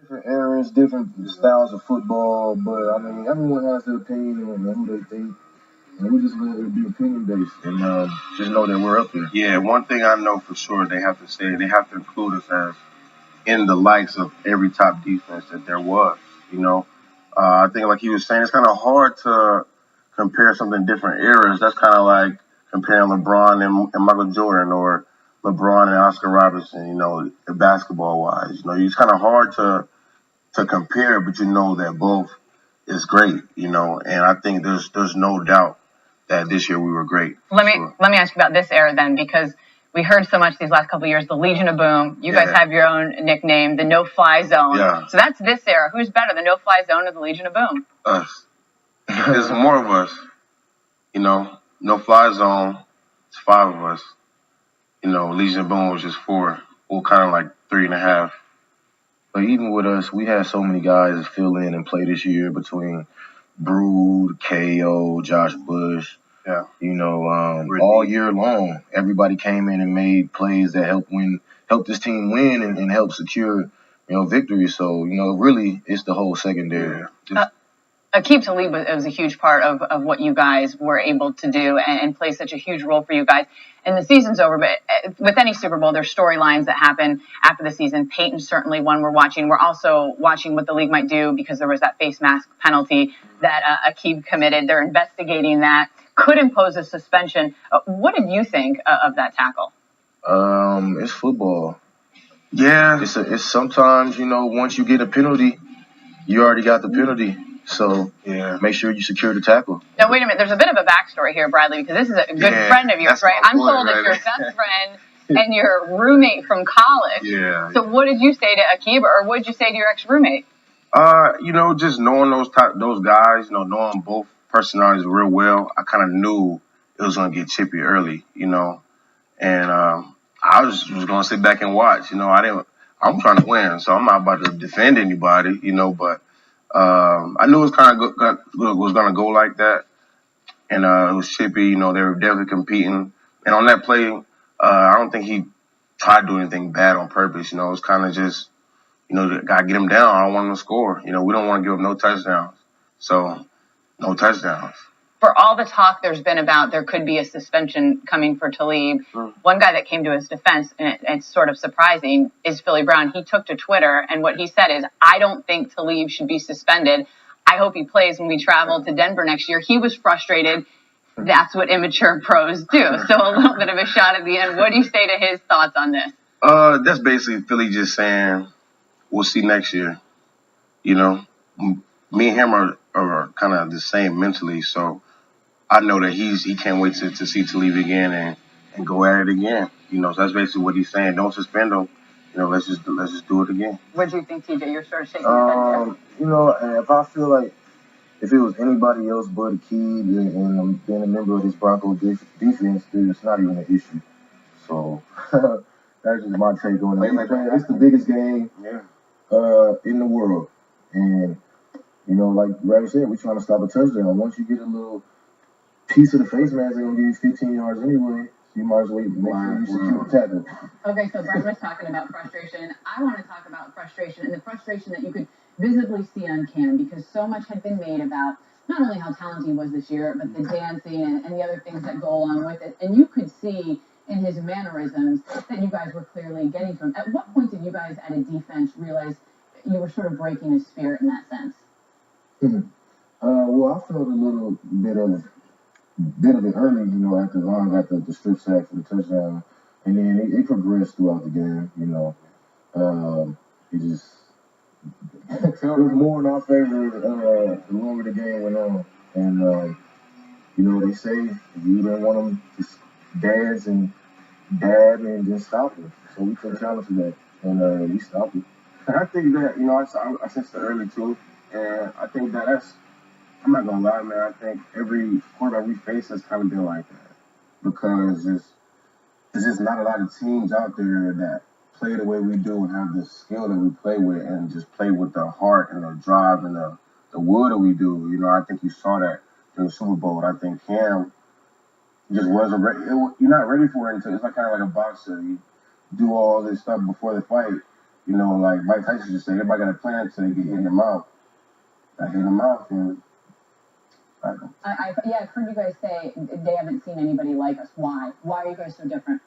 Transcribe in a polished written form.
Different eras, different styles of football, but I mean, everyone has their opinion and who they think, and we just let it be opinion based, and just know that we're up there. Yeah, one thing I know for sure they have to say, they have to include us as in the likes of every top defense that there was. You know, I think like he was saying, it's kind of hard to compare something different eras. That's kind of like comparing LeBron and Michael Jordan or LeBron and Oscar Robertson. You know, basketball wise, you know, it's kind of hard to compare, but you know that both is great. You know, and I think there's no doubt that this year we were great. Let me ask you about this era then, because we heard so much these last couple of years, the Legion of Boom. You guys have your own nickname, the No-Fly Zone. Yeah. So that's this era. Who's better, the No-Fly Zone or the Legion of Boom? Us. There's more of us. You know, No-Fly Zone, it's 5 of us. You know, Legion of Boom was just 4. Well, kind of like 3.5. But even with us, we had so many guys fill in and play this year between Brood, KO, Josh Bush. Yeah. You know, all year long, everybody came in and made plays that helped this team win and help secure, victory. So, really, it's the whole secondary. Aqib Talib was a huge part of what you guys were able to do and play such a huge role for you guys. And the season's over, but with any Super Bowl, there's storylines that happen after the season. Peyton's certainly one we're watching. We're also watching what the league might do because there was that face mask penalty that Aqib committed. They're investigating that. Could impose a suspension. What did you think of that tackle? It's football. Yeah. It's sometimes, once you get a penalty, you already got the penalty. So make sure you secure the tackle. Now, wait a minute. There's a bit of a backstory here, Bradley, because this is a good friend of yours, right? I'm told it's your best friend and your roommate from college. Yeah. So what did you say to Aqib, or what did you say to your ex-roommate? Just knowing those guys, knowing both personalities real well, I kind of knew it was going to get chippy early, and I was going to sit back and watch. I'm trying to win, so I'm not about to defend anybody, but I knew it was kind of was going to go like that, and it was chippy. They were definitely competing, and on that play, I don't think he tried to do anything bad on purpose. It was kind of just, gotta get him down. I don't want him to score. We don't want to give up no touchdowns, so no touchdowns. For all the talk there's been about there could be a suspension coming for Talib, one guy that came to his defense, and it's sort of surprising, is Philly Brown. He took to Twitter, and what he said is, I don't think Talib should be suspended. I hope he plays when we travel to Denver next year. He was frustrated. That's what immature pros do. So a little bit of a shot at the end. What do you say to his thoughts on this? That's basically Philly just saying, we'll see next year. Me and him are kind of the same mentally, so I know that he can't wait to see Talib again and go at it again. So that's basically what he's saying. Don't suspend him. Let's just do it again. What do you think, TJ? You're sort of shaking your head here. If I feel like if it was anybody else but Aqib and being a member of this Bronco defense, it's not even an issue. So that's just my take on it. It's the biggest game in the world, and like Ray said, we're trying to stop a touchdown. Once you get a little piece of the face mask, they're gonna give you 15 yards anyway. So you might as well make sure you secure the tackle. Okay, so Brad was talking about frustration. I want to talk about frustration and the frustration that you could visibly see on Cam, because so much had been made about not only how talented he was this year, but the dancing and the other things that go along with it. And you could see in his mannerisms that you guys were clearly getting to him. At what point did you guys at a defense realize you were sort of breaking his spirit in that sense? Well, I felt a little bit of it early, after Vaughn got the strip sack for the touchdown, and then it progressed throughout the game. It just it was more in our favor the longer the game went on, and they say if you didn't want them to dance and dab and just stop it, so we took challenge to that, and we stopped it. I think that I sensed the early too, and I think that's. I'm not gonna lie, man. I think every quarterback we face has kind of been like that because there's just not a lot of teams out there that play the way we do and have the skill that we play with and just play with the heart and the drive and the will that we do. I think you saw that in the Super Bowl. I think Cam just wasn't ready. You're not ready for it until it's like kind of like a boxer. You do all this stuff before the fight, You know, like Mike Tyson just said, everybody got a plan until they get hit in the mouth. I hit in the mouth, and I've heard you guys say they haven't seen anybody like us. Why? Why are you guys so different?